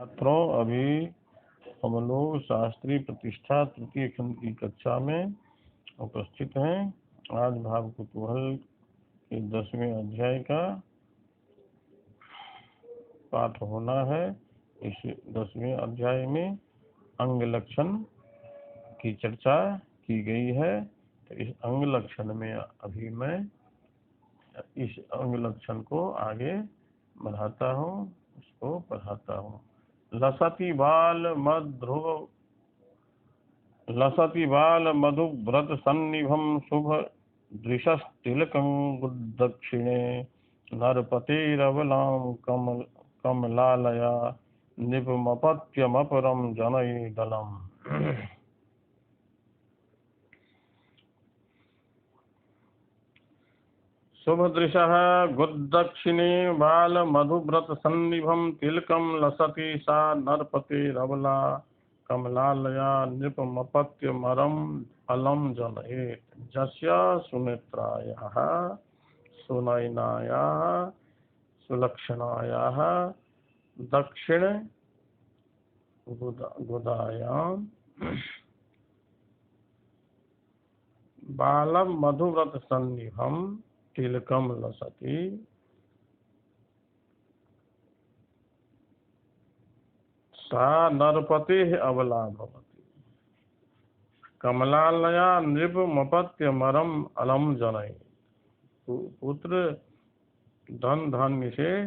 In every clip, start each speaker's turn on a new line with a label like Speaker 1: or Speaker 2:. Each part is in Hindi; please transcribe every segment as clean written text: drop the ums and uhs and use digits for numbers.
Speaker 1: छात्रों, अभी हम लोग शास्त्रीय प्रतिष्ठा तृतीय खंड की कक्षा में उपस्थित हैं। आज भाव कुतूहल के 10वें अध्याय का पाठ होना है। इस 10वें अध्याय में अंग लक्षण की चर्चा की गई है। तो इस अंग लक्षण में अभी मैं इस अंग लक्षण को आगे बढ़ाता हूँ, उसको पढ़ाता हूँ। लसति बाल मधु व्रत सन्निभम शुभ दृशस्तिलकं दक्षिणे नरपतेरवलां कमलालया निपमपत्यमपरं जनैदलम्। शुभदृशः गुद्दक्षिणे बालमधुव्रतसन्निभं तिलकं लसति सा नरपतेरबला कमलालया नृपमपत्यमरम् अलम् जनयेत्। जस्य सुनेत्रायाः सुनयनायाः सुलक्षणायाः दक्षिण गुदायां बालं मधुव्रतसन्निभं तिलकं लसति सा नरपतेः अबला भवति कमलालया नृपमपत्यमरम् अलम् जनयेत्। पुत्र धन धान्य से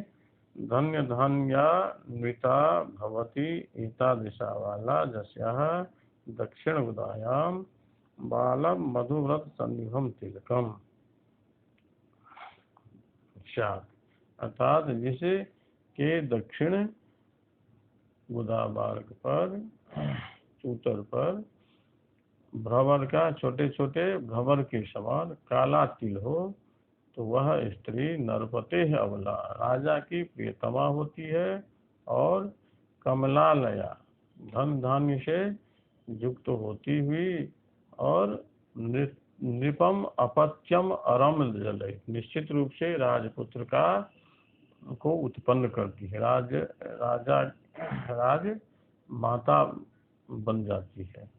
Speaker 1: धन्य धान्यान्विता भवति एतादृशा वाला जस्याः दक्षिण गुदायां बालं मधुव्रत सन्निभं तिलकम। अर्थात जिसे के दक्षिण गुदा मार्ग पर चूतर पर भ्रमर का छोटे छोटे भ्रमर के समान काला तिल हो, तो वह स्त्री नरपते अबला राजा की प्रियतमा होती है और कमलालया धन धान्य से युक्त होती हुई और नृपम अपत्यम अरम जले निश्चित रूप से राजपुत्र को उत्पन्न करती है। राज माता बन जाती है।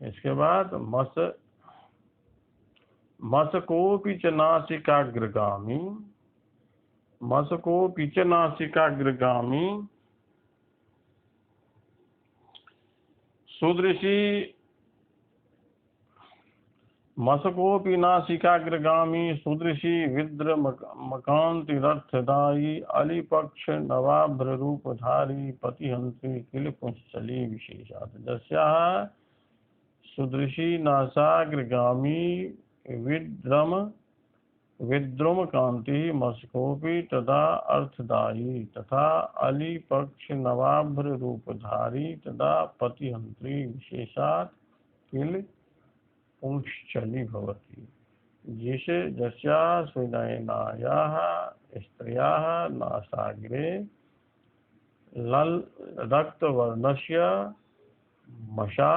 Speaker 1: इसके बाद मसकोपि च नासिकाग्रगामी सुदृशी मसकोपि नासिकाग्रगामी सुदृशी विद्र मकांतिरर्थदायी अलिपक्ष नवाभ्र रूपधारी पतिहंत्री किल पुंसली विशेषात्। जस्याः सुदृशी नासाग्रगामी विद्रुम कांति मसकोपि तदा अर्थदायी तथा अलिपक्ष नवाभ्र रूपधारी तदा पतिहंत्री विशेषात् किल पुंसली भवति। जिसे जस्या सुनयनायाः स्त्रियाः नासाग्रे रक्तवर्णस्य मशा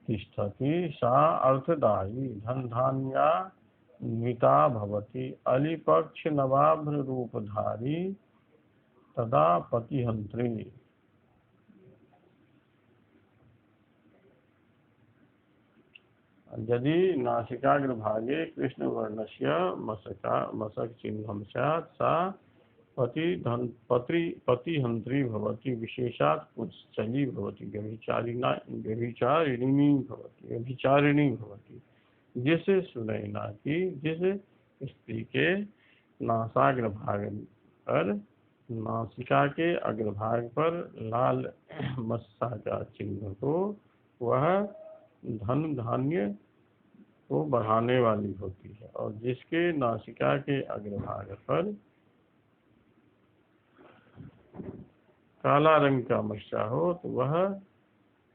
Speaker 1: तिष्ठति सा अर्थदायी धनधान्यान्विता भवति अलिपक्ष नवाभ्र रूपधारी तदा पतिहंत्री। यदि नासिकाग्र भागे कृष्ण वर्णस्य मसक चिह्नं स्यात् सा पतिहंत्री भवति विशेषात् पुंसली भवति व्यभिचारिणी भवति। जिस सुनैना की जिस स्त्री के नासाग्र भाग पर नासिका के अग्रभाग पर लाल मस्सा का चिन्ह हो, वह धन धान्य को बढ़ाने वाली होती है, और जिसके नासिका के अग्रभाग पर काला रंग का मस्सा हो, तो वह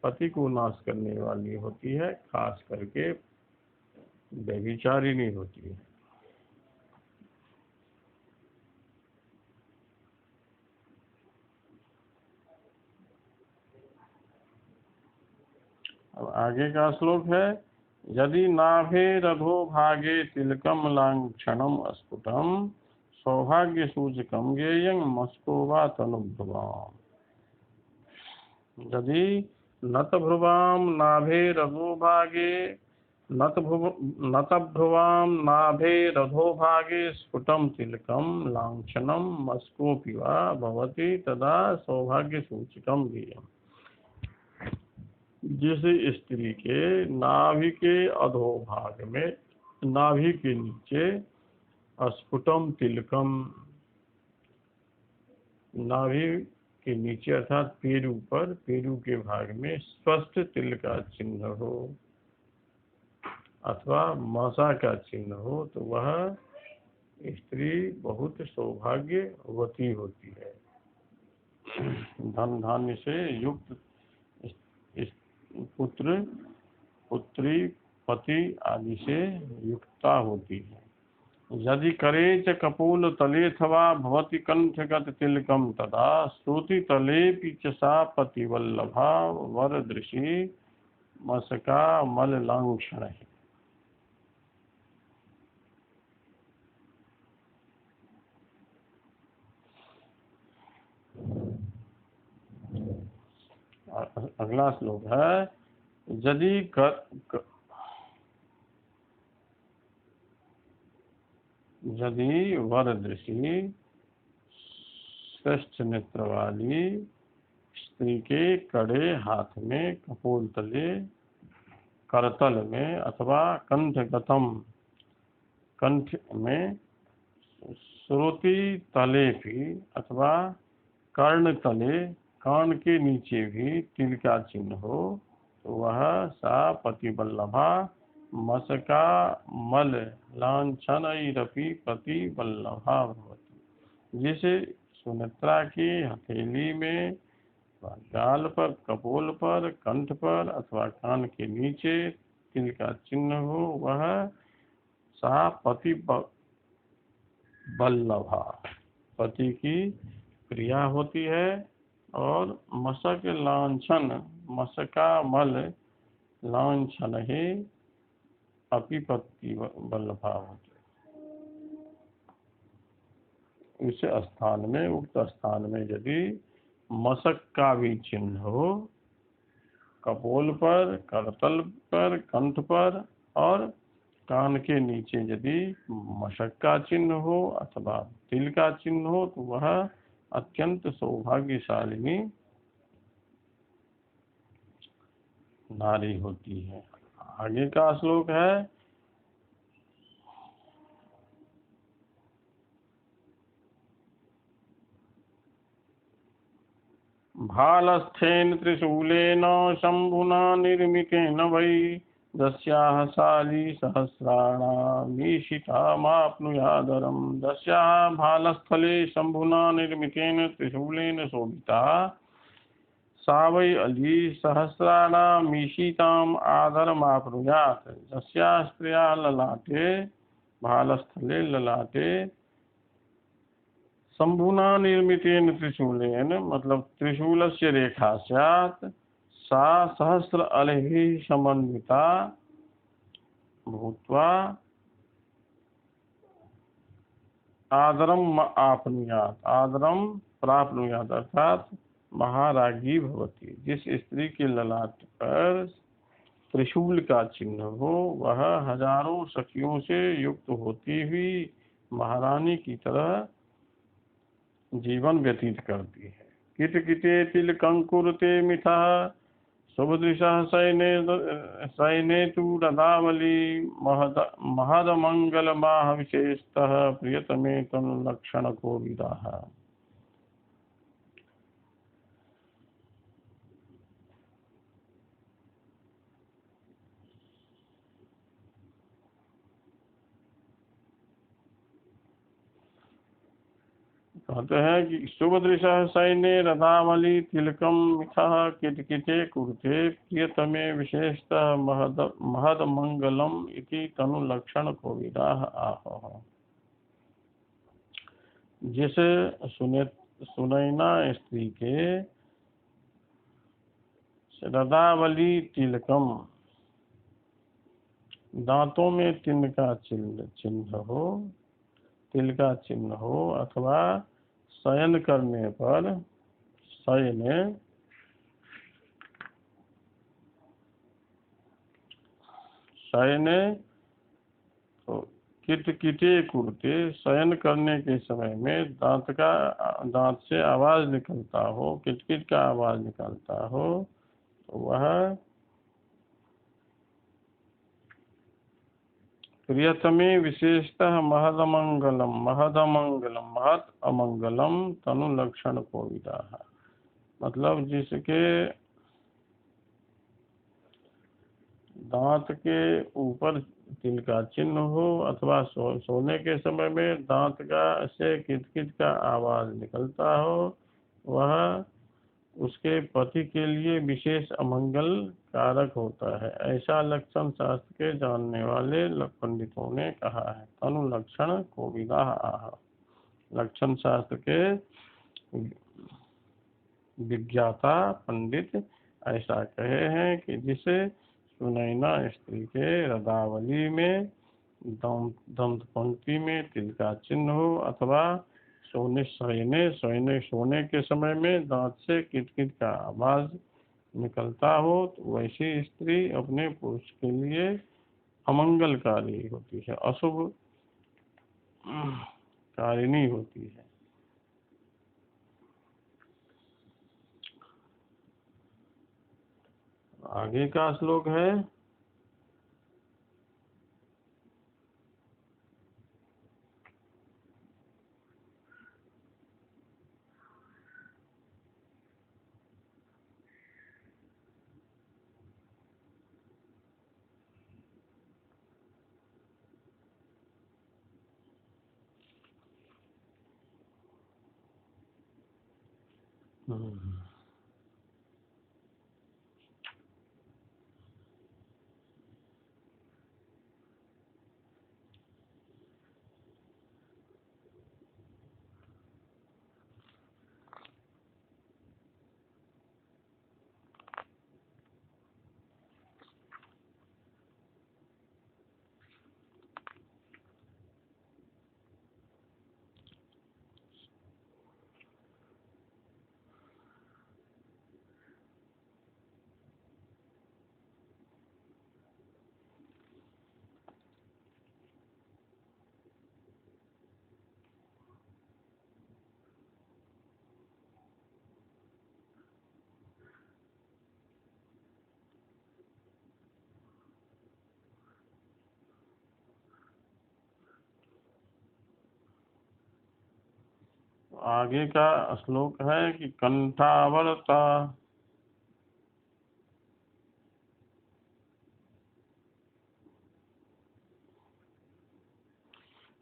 Speaker 1: पति को नाश करने वाली होती है, खास करके व्यभिचारिणी होती है। अब आगे का श्लोक है यदि नाभेरधोभागे तिलकम लांछनम अस्फुटम सौभाग्य सूचकम ज्ञेयं मस्को वा तनुभ्रुवाम्। यदि नतभ्रुवाम नाभेरधोभागे नतभ्रुवां नाभेरधोभागे स्फुटं तिलकं लांछनं मस्कोऽपि वा भवति तदा सौभाग्यसूचकं ज्ञेयम्। जिस स्त्री के नाभि के अधोभाग में, नाभि के नीचे स्फुटम तिलकम, नाभि के नीचे अर्थात पेरू पर, पेरू के भाग में स्पष्ट तिल का चिन्ह हो अथवा मसा का चिन्ह हो तो वह स्त्री बहुत सौभाग्यवती होती है, धन धान्य से युक्त पुत्र पुत्री पति आदि से युक्ता होती है। यदि करे च कपोल तलेथवा भवति कंठगत तिलकम तदा श्रुति तलेपि च सा पतिवल्लभा वरदृशी मसका मललांक्षण है। अगला श्लोक है, यदि वरदृशी श्रेष्ठ नेत्र वाली स्त्री के कड़े हाथ में, कपोल तले, करतल में अथवा कंठगतम, कंठ में, श्रुति तले भी अथवा कर्ण तले, कान के नीचे भी तिल का चिन्ह हो तो वह सा पतिवल्लभा मसका मल लांछनैरपि पतिवल्लभा भवति। जैसे सुनेत्रा की हथेली में, गाल पर, कपोल पर, कंठ पर अथवा कान के नीचे तिल का चिन्ह हो वह सा पति वल्लभा, पति की प्रिया होती है। और मसक लांछन, मसका मल लांछन ही अपिपति वल्लभा होती है। इस स्थान में, उक्त स्थान में यदि मसक का भी चिन्ह हो, कपोल पर, करतल पर, कंठ पर और कान के नीचे यदि मशक का चिन्ह हो अथवा तिल का चिन्ह हो तो वह अत्यंत सौभाग्यशालिनी नारी होती है। आगे का श्लोक है, भालस्थेन त्रिशूलेन शंभुना निर्मितेन वै दस्याः साली सहस्राणामीशितामाप्नुयादरं। दस्याः भालस्थले शंभुना निर्मितेन त्रिशूलेन शोभिता सा वै अली सहस्राणामीशिताम् आदरमाप्नुयात्। दस्याः स्त्रिया ललाटे, भालस्थले ललाटे शंभुना निर्मितेन त्रिशूलेन मतलब त्रिशूलस्य रेखा स्यात्, सा सहस्र अलैः समन्विता भूत्वा आदरम आपनुयात्, आदरम प्राप्नुयात् अर्थात महारागी भवती। जिस स्त्री के ललाट पर त्रिशूल का चिन्ह हो वह हजारों सखियों से युक्त होती हुई महारानी की तरह जीवन व्यतीत करती है। किट किटे तिल कंकुरते मिथा शुभदृशा सैने तु रदावली महद मंगल माह विशेषतः प्रियतमे तनु लक्षण को विदाह। कहते हैं कि शुभदृशा सैन्य रथावली तिलकम मिथा किटकिटे कुरुते प्रियतमे विशेषतः महद मंगलम इति तनु लक्षण को विदाह आह। जिस सुनैना स्त्री के रदावली तिलकम दांतों में तिल का चिन्ह हो अथवा शयन करने पर शयने शयने तो किटकिटे कुड़ते, शयन करने के समय में दांत से आवाज निकलता हो, किटकिट का आवाज निकलता हो, तो वह प्रियतमे विशेषतः महत अमंगलम तनु लक्षण को विदा। मतलब जिसके दांत के ऊपर तिल का चिन्ह हो अथवा सोने के समय में दांत का से किटकिट का आवाज निकलता हो, वह उसके पति के लिए विशेष अमंगल कारक होता है। ऐसा लक्षण शास्त्र के जानने वाले पंडितों ने कहा है। तनु लक्षण को विदा आह। लक्षण शास्त्र के विज्ञाता पंडित ऐसा कहे हैं कि जिसे सुनैना स्त्री के रदावली में दंत पंक्ति में तिल का चिन्ह हो अथवा सोने के समय में दांत से किटकिट का आवाज निकलता हो, तो वैसी स्त्री अपने पुरुष के लिए अमंगलकारी होती है, अशुभ कारिणी होती है। आगे का श्लोक है आगे का श्लोक है कि कंठावर्ता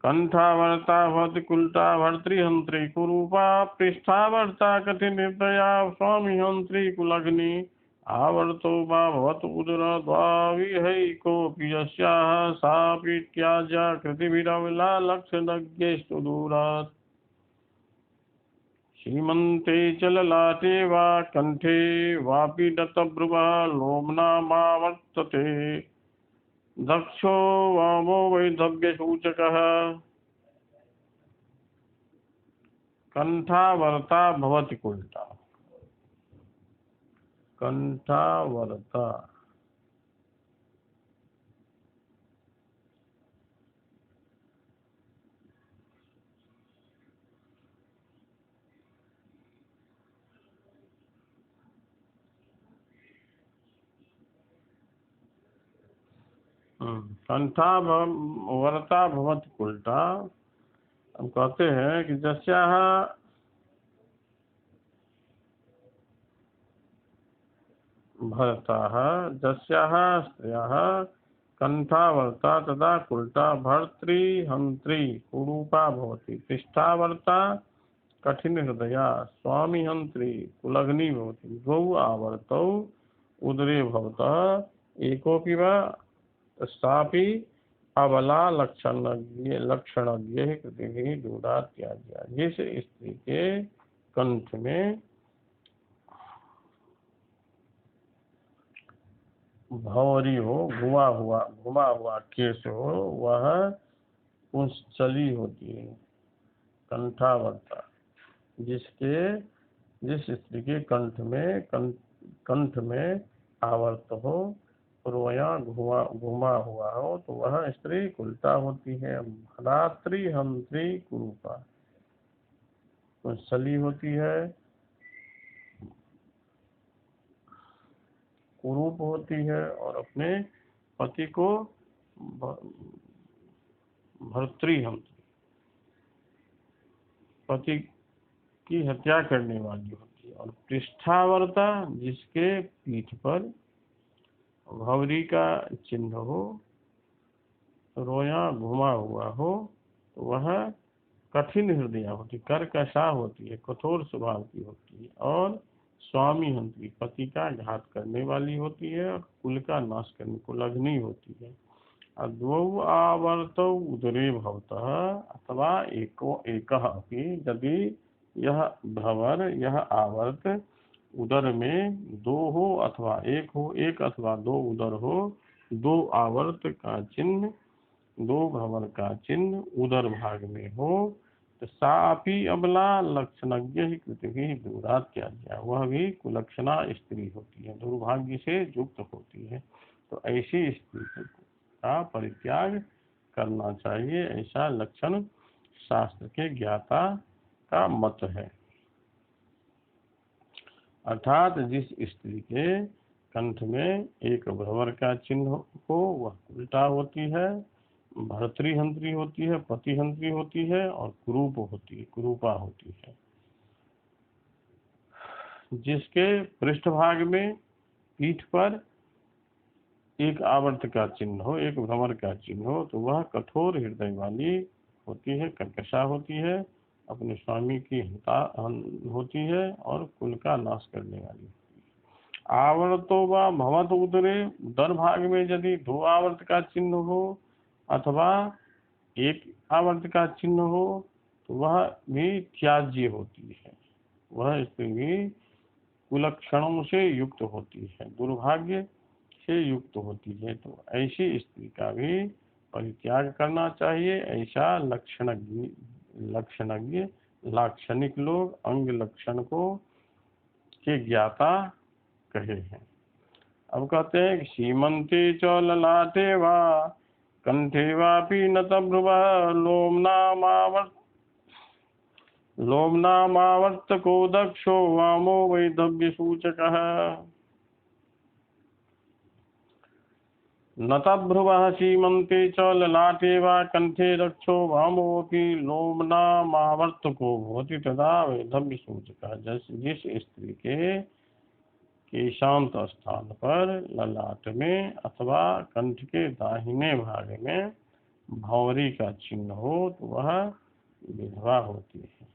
Speaker 1: भवति कुल्टा भर्तृहंत्री कुरूपा पृष्ठावर्ता कठिन हृदया स्वामी हंत्री कुलग्नि आवर्तो वा भवतु उदरद्वाविहैकोऽपि यस्याः सापि त्याज्या कृतिभिरविला लक्षणज्ञेषु दूरात् श्रीमन्ते च ललाटे वा कण्ठे वापि दत्तभ्रुवः लोम्नामावर्तते दक्षो वामो वैधव्यसूचकः कंठावर्ता भवति कुल्टा। कंठावर्ता वर्ता भवति कुल्टा। हम कहते हैं कि जस्याः भरताः जस्याः स्त्रियः कंठावर्ता तदा कुल्टा भर्तृहंत्री कुरूपा भवति पृष्ठावर्ता कठिन हृदया स्वामी हंत्री कुलग्नि भवति द्वौ आवर्तौ उदरे भवतः एकोऽपि वा सापि अबला लक्षणज्ञ कृति दूरा त्याज्या। जिस स्त्री के कंठ में भंवरी हो, घुमा हुआ केश हो, वह पुंसचली होती है। कंठावर्ता, जिसके जिस स्त्री के कंठ में आवर्त हो, रोया घुमा हुआ हो, तो वह स्त्री कुलटा होती है। रात्रि हंत्री कुरूपा, पुंसचली होती है, कुरूप होती है और अपने पति को भर्तृहंत्री, पति की हत्या करने वाली होती है। और पृष्ठावर्ता, जिसके पीठ पर भंवरी का चिन्ह हो, रोया घुमा हुआ हो, तो वह कठिन हृदय होती, कर्कशा होती है, कठोर स्वभाव की होती है। और स्वामी हंत्री, पति का घात करने वाली होती है और कुल का नाश करने को लगनी होती है। द्वौ आवर्तौ उदरे भवतः, अथवा एकः अपि, यदि यह भंवर, यह आवर्त उदर में दो हो अथवा एक हो, एक अथवा दो उदर हो, दो आवर्त का चिन्ह, दो भंवर का चिन्ह उदर भाग में हो, तो सापी अबला लक्षणज्ञ ही कृति दूरात किया गया, वह भी कुलक्षणा स्त्री होती है, दुर्भाग्य से युक्त होती है। तो ऐसी स्त्री का परित्याग करना चाहिए, ऐसा लक्षण शास्त्र के ज्ञाता का मत है। अर्थात जिस स्त्री के कंठ में एक भंवर का चिन्ह हो, वह उल्टा होती है, भर्तृहंत्री होती है, पतिहंत्री होती है और कुरूपा होती है। जिसके पृष्ठभाग में, पीठ पर एक आवर्त का चिन्ह हो, एक भ्रमर का चिन्ह हो, तो वह कठोर हृदय वाली होती है, कर्कशा होती है, अपने स्वामी की हिंसा होती है और कुल का नाश करने वाली होती है। आवर्तो व भवत उदरे, उदर भाग में यदि दो आवर्त का चिन्ह हो अथवा एक आवर्त का चिन्ह हो, तो वह भी त्याज्य होती है, वह स्त्री भी कुलक्षणों से युक्त होती है, दुर्भाग्य से युक्त होती है। तो ऐसी स्त्री का भी परित्याग करना चाहिए, ऐसा लक्षणज्ञ लाक्षणिक लोग अंग लक्षण को के ज्ञाता कहे हैं। अब कहते हैं कि सीमंते च ललाटे वा कंठे वापि नतभ्रुवः लोमनामावर्तको दक्षो वामो वैधव्यसूचकः। नतभ्रुवः सीमन्ते च ललाटे वा कंठे दक्षो वामोऽपि लोमनामावर्तको भवति तदा वैधव्यसूचकः। जिस स्त्री के केशांत स्थान पर, ललाट में अथवा कंठ के दाहिने भाग में भंवरी का चिन्ह हो, तो वह विधवा होती है।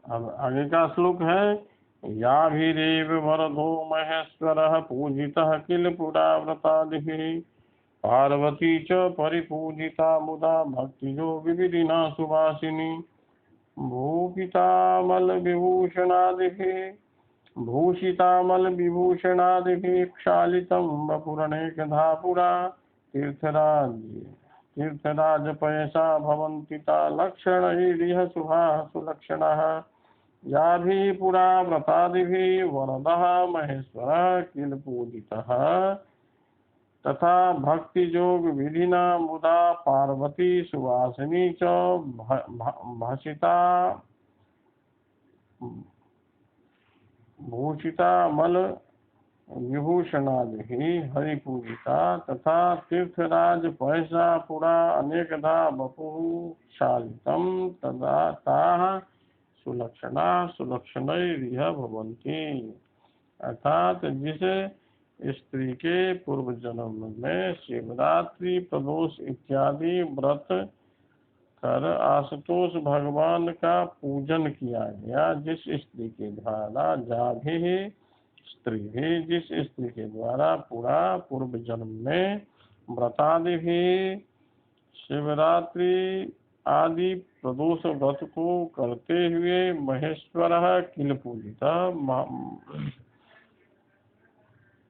Speaker 1: अब आगे का श्लोक है, याभिरेव वरदो महेश्वरः पूजितः किल पुराव्रतादिभिः, पार्वती च परिपूजिता मुदा भक्तिजो विविधिना सुवासिनी, भूषितामलविभूषणादिभिः क्षालितं वपुरनेकधा पुरा, तीर्थराजपयसा भवन्ति ता लक्षणैरिह शुभाः सुलक्षणाः, याभिः पुरा व्रतादिभिः वरदः महेश्वरः किल पूजितः, तथा भक्तियोग विधिना मुदा पार्वती सुवासिनी च भूषितामल विभूषणादि हरिपूजिता तथा तीर्थराज पैसा पुरा अनेकधा वपुः क्षालितं तदा ताः सुलक्षणा सुलक्षणैरिह भवन्ति। अर्थात जिस स्त्री के पूर्व जन्म में शिवरात्रि प्रदोष इत्यादि व्रत कर आशुतोष भगवान का पूजन किया गया, जिस स्त्री के द्वारा जिस स्त्री के द्वारा पूरा पूर्व जन्म में व्रतादि भी शिवरात्रि आदि प्रदोष व्रत को करते हुए महेश्वर किल पूजिता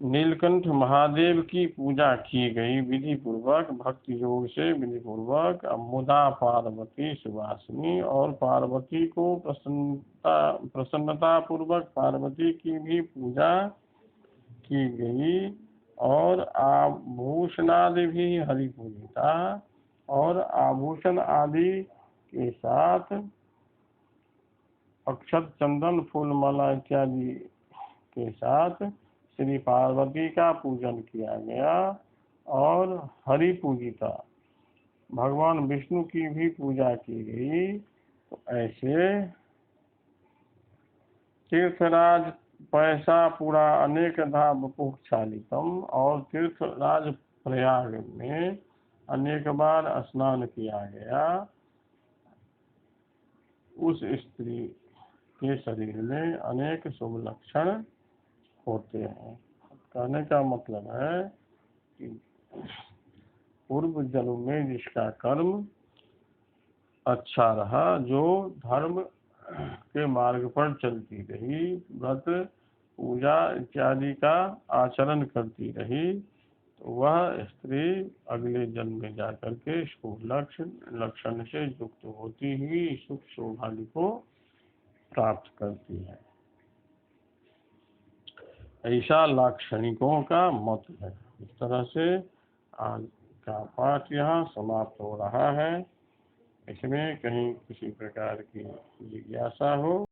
Speaker 1: नीलकंठ महादेव की पूजा की गई विधि पूर्वक भक्ति योग से विधि पूर्वक। मुदा पार्वती सुवासिनी और पार्वती को प्रसन्नता पूर्वक पार्वती की भी पूजा की गई और आभूषणादि भी हरि पूजिता और आभूषण आदि के साथ अक्षत चंदन फूल माला इत्यादि के साथ श्री पार्वती का पूजन किया गया और हरि पूजिता भगवान विष्णु की भी पूजा की गई। तो ऐसे तीर्थराज पैसा पूरा अनेकधा वपुः क्षालितम और तीर्थराज प्रयाग में अनेक बार स्नान किया गया, उस स्त्री के शरीर में अनेक शुभ लक्षण होते हैं। कहने का मतलब है कि पूर्व जन्म में जिसका कर्म अच्छा रहा, जो धर्म के मार्ग पर चलती रही, व्रत पूजा इत्यादि का आचरण करती रही, तो वह स्त्री अगले जन्म में जाकर के शुभ लक्षण से युक्त होती हुई सुख सौभाग्य को प्राप्त करती है। ऐसा लाक्षणिकों का मत है। इस तरह से आज का पाठ यहाँ समाप्त हो रहा है। इसमें कहीं किसी प्रकार की जिज्ञासा हो